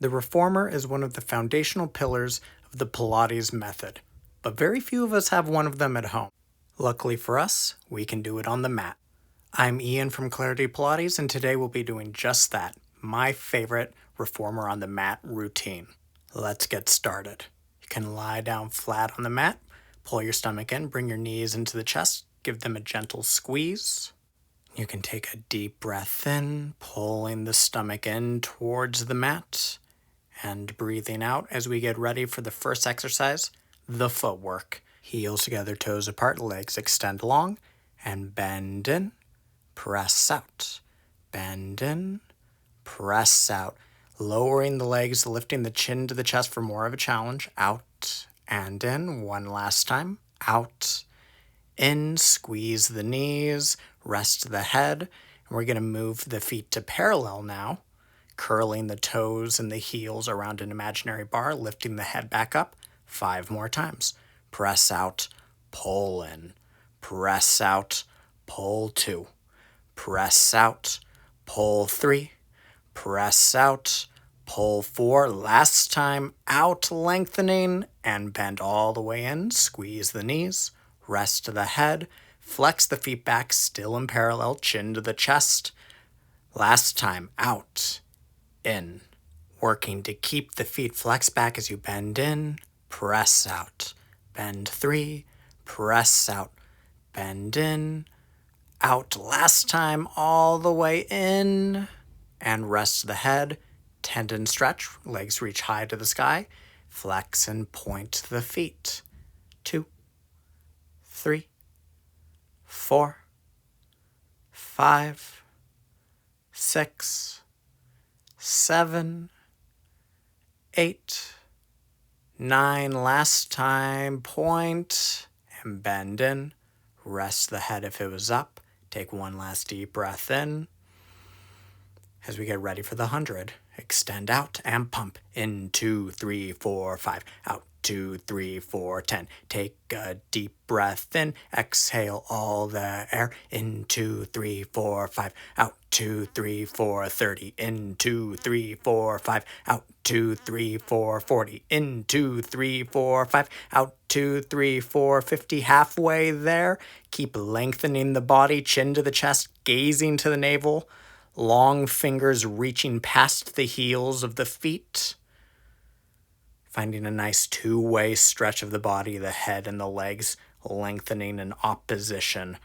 The reformer is one of the foundational pillars of the Pilates method, but very few of us have one of them at home. Luckily for us, we can do it on the mat. I'm Ian from Clarity Pilates, and today we'll be doing just that, my favorite reformer on the mat routine. Let's get started. You can lie down flat on the mat, pull your stomach in, bring your knees into the chest, give them a gentle squeeze. You can take a deep breath in, pulling the stomach in towards the mat, and breathing out as we get ready for the first exercise, the footwork. Heels together, toes apart, legs extend long, and bend in, press out. Bend in, press out. Lowering the legs, lifting the chin to the chest for more of a challenge. Out and in. One last time. Out, in, squeeze the knees, rest the head. And we're going to move the feet to parallel now, curling the toes and the heels around an imaginary bar, lifting the head back up. 5 more times. Press out, pull in. Press out, pull 2. Press out, pull 3. Press out, pull 4. Last time, out, lengthening, and bend all the way in. Squeeze the knees, rest the head, flex the feet back, still in parallel, chin to the chest. Last time, out, in. Working to keep the feet flexed back as you bend in, press out. Bend 3, press out. Bend in, out. Last time, all the way in, and rest the head. Tendon stretch, legs reach high to the sky. Flex and point the feet. 2, 3, 4, 5, 6, 7, 8, 9. Last time, point and bend in. Rest the head if it was up. Take one last deep breath in. As we get ready for the 100, extend out and pump. In 2, 3, 4, 5. Out 2, 3, 4, 10. Take a deep breath in. Exhale all the air. In 2, 3, 4, 5. Out 2, 3, 4, 30. In 2, 3, 4, 5. Out 2, 3, 4, 40. In 2, 3, 4, 5. Out 2, 3, 4, 50. Halfway there. Keep lengthening the body, chin to the chest, gazing to the navel. Long fingers reaching past the heels of the feet. Finding a nice two-way stretch of the body, the head and the legs lengthening in opposition.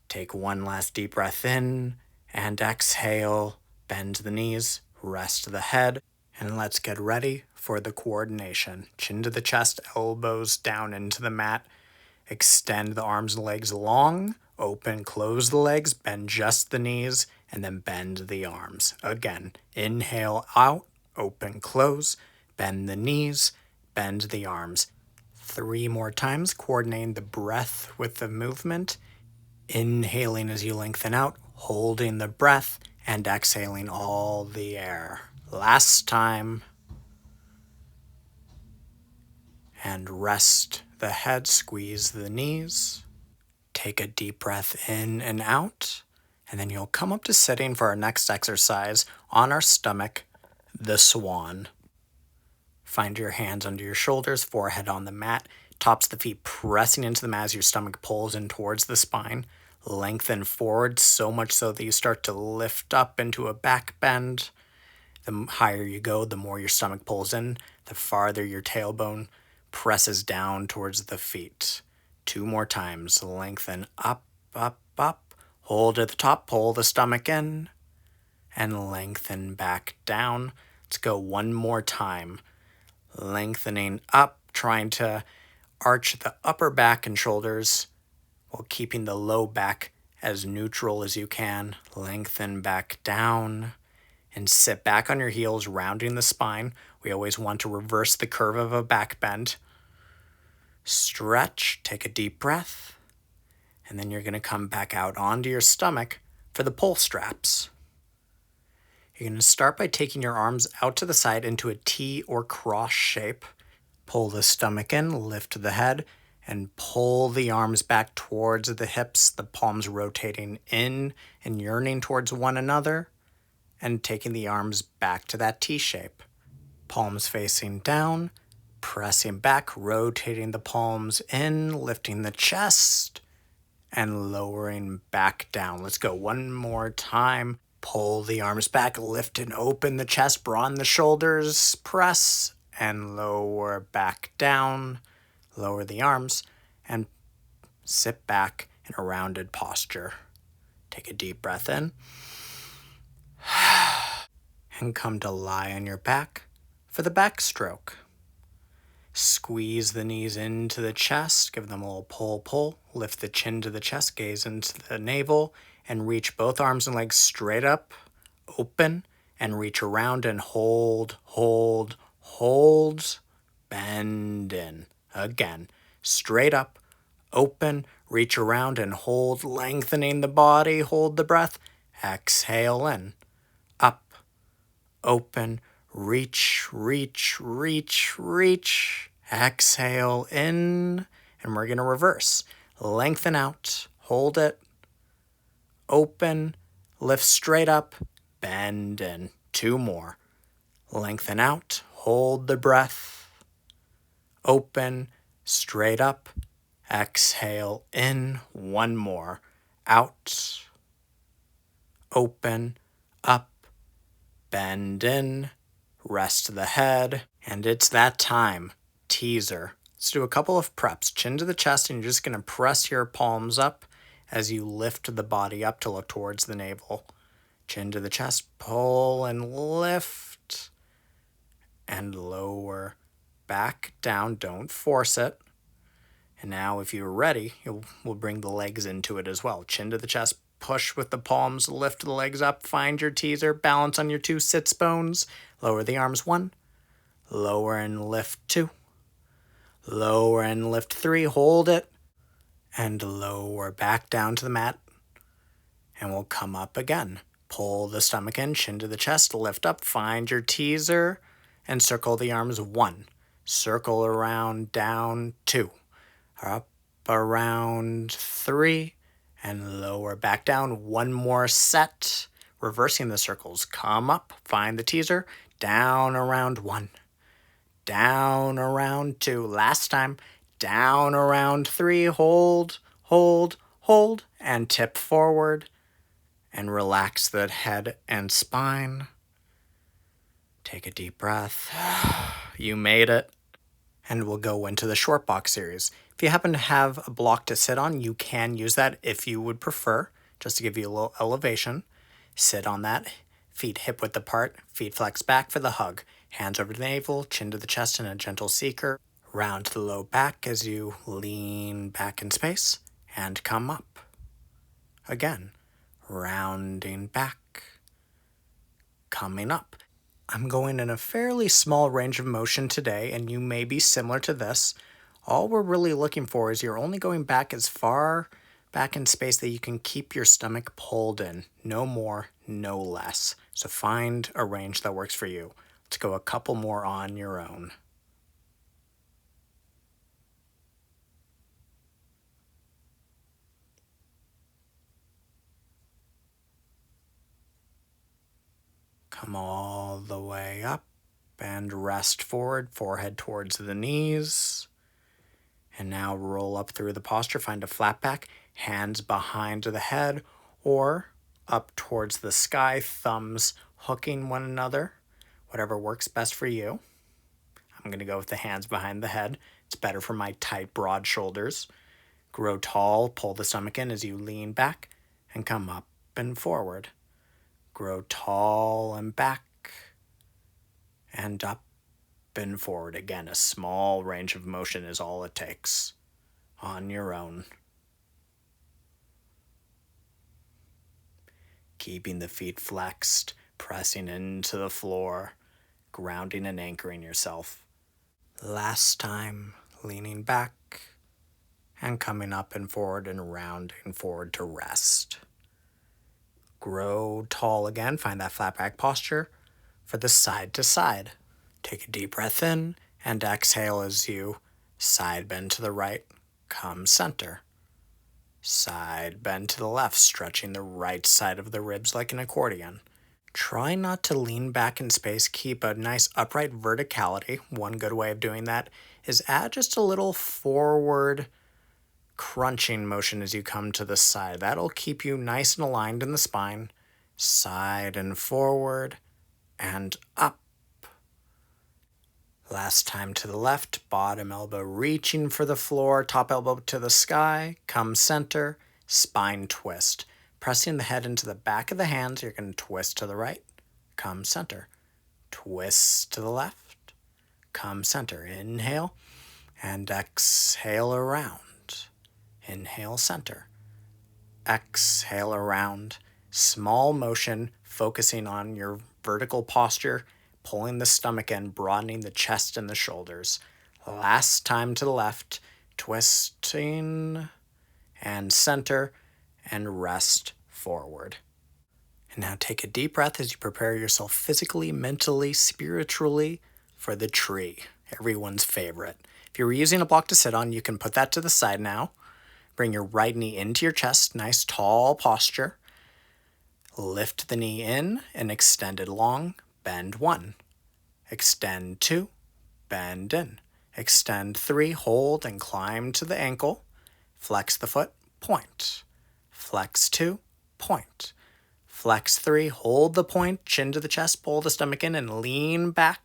Take one last deep breath in and exhale. Bend the knees, rest the head, and let's get ready for the coordination. Chin to the chest, elbows down into the mat. Extend the arms and legs long. Open, close the legs, bend just the knees, and then bend the arms. Again, inhale out, open, close, bend the knees, bend the arms. 3 more times, coordinating the breath with the movement. Inhaling as you lengthen out, holding the breath, and exhaling all the air. Last time. And rest the head, squeeze the knees. Take a deep breath in and out, and then you'll come up to sitting for our next exercise on our stomach, the swan. Find your hands under your shoulders, forehead on the mat, tops of the feet pressing into the mat as your stomach pulls in towards the spine. Lengthen forward so much so that you start to lift up into a back bend. The higher you go, the more your stomach pulls in, the farther your tailbone presses down towards the feet. 2 more times. Lengthen up, up, up. Hold at the top, pull the stomach in, and lengthen back down. Let's go 1 more time. Lengthening up, trying to arch the upper back and shoulders while keeping the low back as neutral as you can. Lengthen back down and sit back on your heels, rounding the spine. We always want to reverse the curve of a back bend. Stretch, take a deep breath, and then you're going to come back out onto your stomach for the pull straps. You're going to start by taking your arms out to the side into a T or cross shape. Pull the stomach in, lift the head, and pull the arms back towards the hips, the palms rotating in and yearning towards one another. and taking the arms back to that T shape. Palms facing down, pressing back, rotating the palms in, lifting the chest, and lowering back down. Let's go one more time. Pull the arms back, lift and open the chest, broaden the shoulders, press, and lower back down. Lower the arms, and sit back in a rounded posture. Take a deep breath in, and come to lie on your back for the backstroke. Squeeze the knees into the chest, give them a little pull, lift the chin to the chest, gaze into the navel, and reach both arms and legs straight up, open, and reach around and hold, bend in. Again, straight up, open, reach around and hold, lengthening the body, hold the breath, exhale in, up, open, reach, exhale in, and we're going to reverse. Lengthen out, hold it, open, lift straight up, bend in. 2 more. Lengthen out, hold the breath, open, straight up, exhale in. 1 more. Out, open, up, bend in, rest the head, and it's that time. Teaser. Let's do a couple of preps. Chin to the chest, and you're just going to press your palms up as you lift the body up to look towards the navel. Chin to the chest, pull and lift, and lower back down. Don't force it. And now if you're ready, we'll bring the legs into it as well. Chin to the chest, push with the palms, lift the legs up, find your teaser, balance on your 2 sits bones, lower the arms 1, lower and lift 2, lower and lift 3, hold it, and lower back down to the mat, and we'll come up again. Pull the stomach in, chin to the chest, lift up, find your teaser, and circle the arms 1, circle around, down 2, up around 3, and lower back down. 1 more set. Reversing the circles. Come up, find the teaser, down around 1, down around 2. Last time, down around 3. Hold, and tip forward, and relax the head and spine. Take a deep breath. You made it. And we'll go into the short box series. If you happen to have a block to sit on, you can use that if you would prefer, just to give you a little elevation. Sit on that, feet hip width apart, feet flex back for the hug. Hands over the navel, chin to the chest in a gentle seeker. Round to the low back as you lean back in space, and come up. Again, rounding back, coming up. I'm going in a fairly small range of motion today, and you may be similar to this. All we're really looking for is you're only going back as far back in space that you can keep your stomach pulled in. No more, no less. So find a range that works for you. Let's go a couple more on your own. Come all the way up and rest forward, forehead towards the knees. And now roll up through the posture, find a flat back, hands behind the head or up towards the sky, thumbs hooking one another, whatever works best for you. I'm going to go with the hands behind the head. It's better for my tight, broad shoulders. Grow tall, pull the stomach in as you lean back and come up and forward. Grow tall and back and up and forward. Again, a small range of motion is all it takes on your own. Keeping the feet flexed, pressing into the floor, grounding and anchoring yourself. Last time, leaning back and coming up and forward and rounding forward to rest. Grow tall again, find that flat back posture for the side to side. Take a deep breath in and exhale as you side bend to the right, come center. Side bend to the left, stretching the right side of the ribs like an accordion. Try not to lean back in space. Keep a nice upright verticality. One good way of doing that is add just a little forward crunching motion as you come to the side. That'll keep you nice and aligned in the spine. Side and forward and up. Last time to the left, bottom elbow reaching for the floor, top elbow to the sky, come center, spine twist. Pressing the head into the back of the hands, you're going to twist to the right, come center. Twist to the left, come center. Inhale and exhale around. Inhale center. Exhale around. Small motion, focusing on your vertical posture, pulling the stomach in, broadening the chest and the shoulders. Last time to the left, twisting and center and rest forward. And now take a deep breath as you prepare yourself physically, mentally, spiritually for the tree, everyone's favorite. If you were using a block to sit on, you can put that to the side now. Bring your right knee into your chest, nice tall posture. Lift the knee in and extend it long. Bend 1. Extend 2. Bend in. Extend 3. Hold and climb to the ankle. Flex the foot. Point. Flex 2. Point. Flex 3. Hold the point. Chin to the chest. Pull the stomach in and lean back.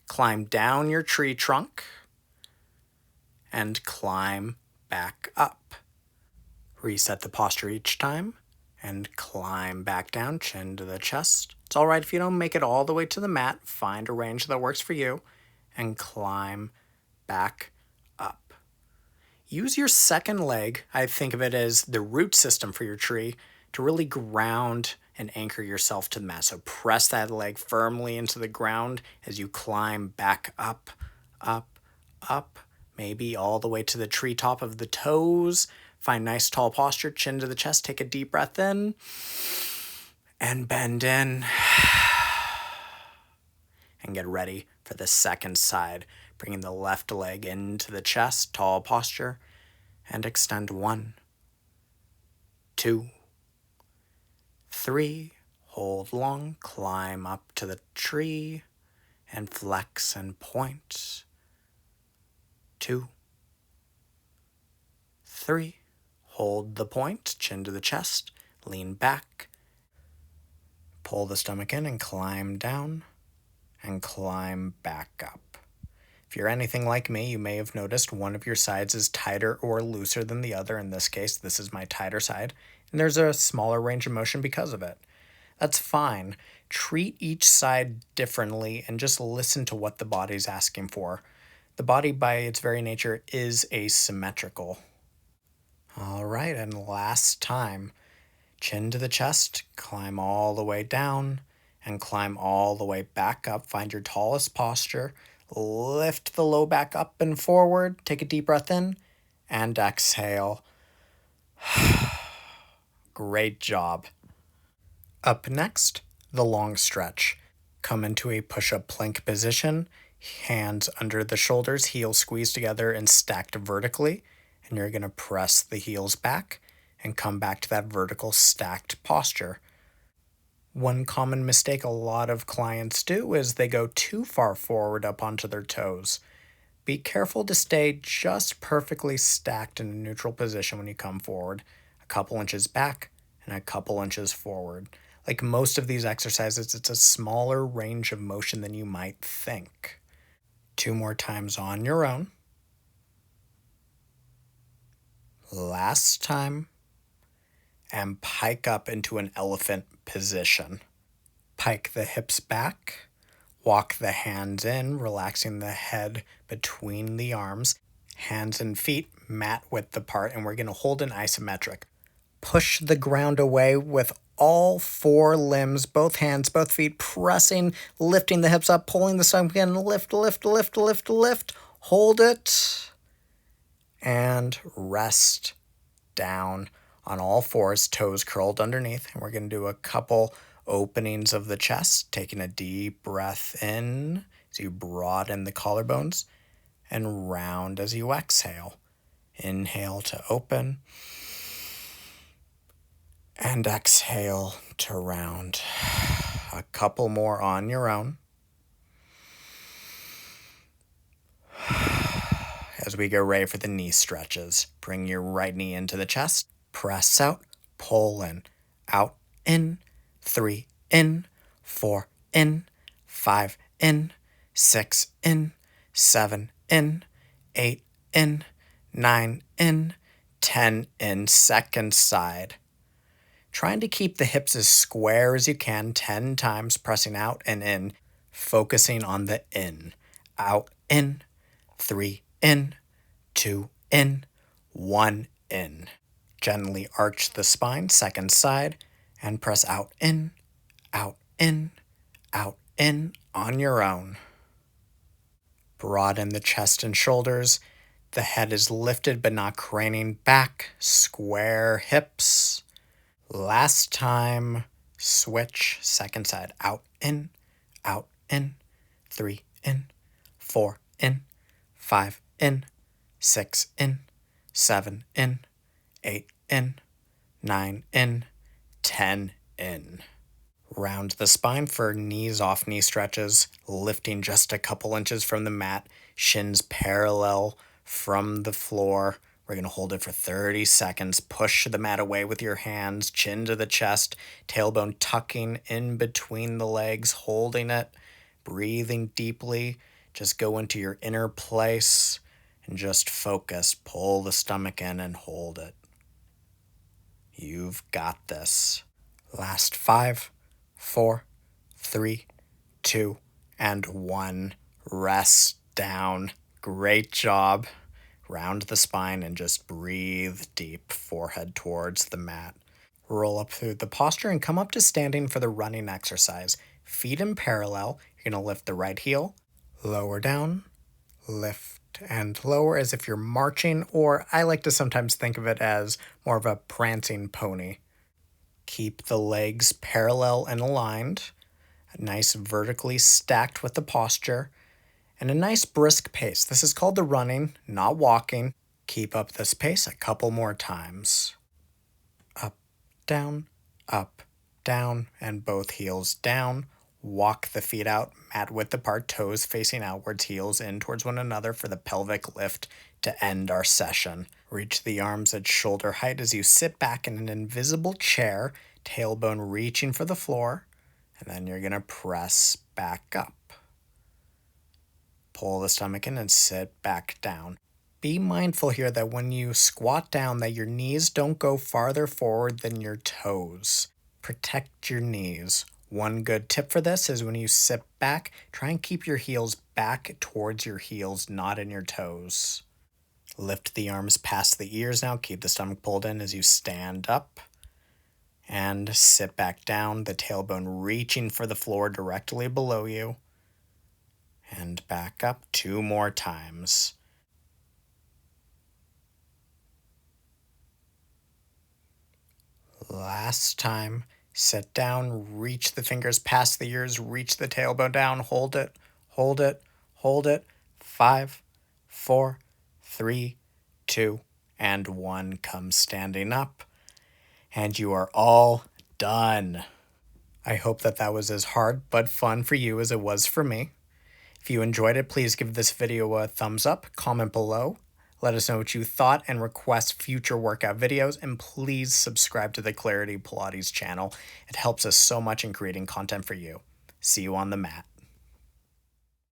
Climb down your tree trunk. And climb back up. Reset the posture each time. And climb back down, chin to the chest. It's all right if you don't make it all the way to the mat. Find a range that works for you. And climb back up. Use your second leg, I think of it as the root system for your tree, to really ground and anchor yourself to the mat. So press that leg firmly into the ground as you climb back up, up, up, maybe all the way to the treetop of the toes. Find nice tall posture, chin to the chest. Take a deep breath in and bend in. And get ready for the second side. Bringing the left leg into the chest, tall posture, and extend 1, 2, 3. Hold long, climb up to the tree, and flex and point. 2, 3. Hold the point, chin to the chest, lean back, pull the stomach in and climb down, and climb back up. If you're anything like me, you may have noticed one of your sides is tighter or looser than the other. In this case, this is my tighter side, and there's a smaller range of motion because of it. That's fine. Treat each side differently and just listen to what the body's asking for. The body, by its very nature, is asymmetrical. All right, and last time, chin to the chest, climb all the way down, and climb all the way back up. Find your tallest posture. Lift the low back up and forward. Take a deep breath in, and exhale. Great job. Up next, the long stretch. Come into a push-up plank position. Hands under the shoulders, heels squeezed together and stacked vertically. And you're going to press the heels back and come back to that vertical stacked posture. One common mistake a lot of clients do is they go too far forward up onto their toes. Be careful to stay just perfectly stacked in a neutral position when you come forward. A couple inches back and a couple inches forward. Like most of these exercises, it's a smaller range of motion than you might think. 2 more times on your own. Last time, and pike up into an elephant position. Pike the hips back, walk the hands in, relaxing the head between the arms, hands and feet mat width apart, and we're going to hold an isometric. Push the ground away with all 4 limbs, both hands, both feet, pressing, lifting the hips up, pulling the stomach in, lift, lift, lift, lift, lift, hold it, and rest down on all 4s, toes curled underneath. And we're going to do a couple openings of the chest, taking a deep breath in as you broaden the collarbones and round as you exhale. Inhale to open and exhale to round. A couple more on your own. As we get ready for the knee stretches, bring your right knee into the chest, press out, pull in, out, in, 3, in, 4, in, 5, in, 6, in, 7, in, 8, in, 9, in, 10 in, second side. Trying to keep the hips as square as you can 10 times, pressing out and in, focusing on the in, out, in, 3, in, 2, in, 1, in. Gently arch the spine, second side, and press out, in, out, in, out, in on your own. Broaden the chest and shoulders. The head is lifted but not craning back. Square hips. Last time, switch, second side, out, in, 3, in, 4, in, 5, in, 6, in, 7, in, 8, in, 9, in, 10, in. Round the spine for knees off knee stretches, lifting just a couple inches from the mat, shins parallel from the floor. We're going to hold it for 30 seconds. Push the mat away with your hands, chin to the chest, tailbone tucking in between the legs, holding it, breathing deeply. Just go into your inner place and just focus. Pull the stomach in and hold it. You've got this. Last 5, 4, 3, 2, and 1. Rest down. Great job. Round the spine and just breathe deep, forehead towards the mat. Roll up through the posture and come up to standing for the running exercise. Feet in parallel. You're going to lift the right heel, lower down, lift and lower as if you're marching, or I like to sometimes think of it as more of a prancing pony. Keep the legs parallel and aligned, nice vertically stacked with the posture, and a nice brisk pace. This is called the running, not walking. Keep up this pace a couple more times. Up, down, and both heels down. Walk the feet out, mat width apart, toes facing outwards, heels in towards one another for the pelvic lift to end our session. Reach the arms at shoulder height as you sit back in an invisible chair, tailbone reaching for the floor, and then you're going to press back up. Pull the stomach in and sit back down. Be mindful here that when you squat down that your knees don't go farther forward than your toes. Protect your knees. One good tip for this is when you sit back, try and keep your heels back towards your heels, not in your toes. Lift the arms past the ears now. Keep the stomach pulled in as you stand up. And sit back down, the tailbone reaching for the floor directly below you. And back up 2 more times. Last time. Sit down, reach the fingers past the ears, reach the tailbone down, hold it, hold it, hold it. 5, 4, 3, 2, and 1. Come standing up. And you are all done. I hope that was as hard but fun for you as it was for me. If you enjoyed it, please give this video a thumbs up, comment below, let us know what you thought, and request future workout videos, and please subscribe to the Clarity Pilates channel. It helps us so much in creating content for you. See you on the mat.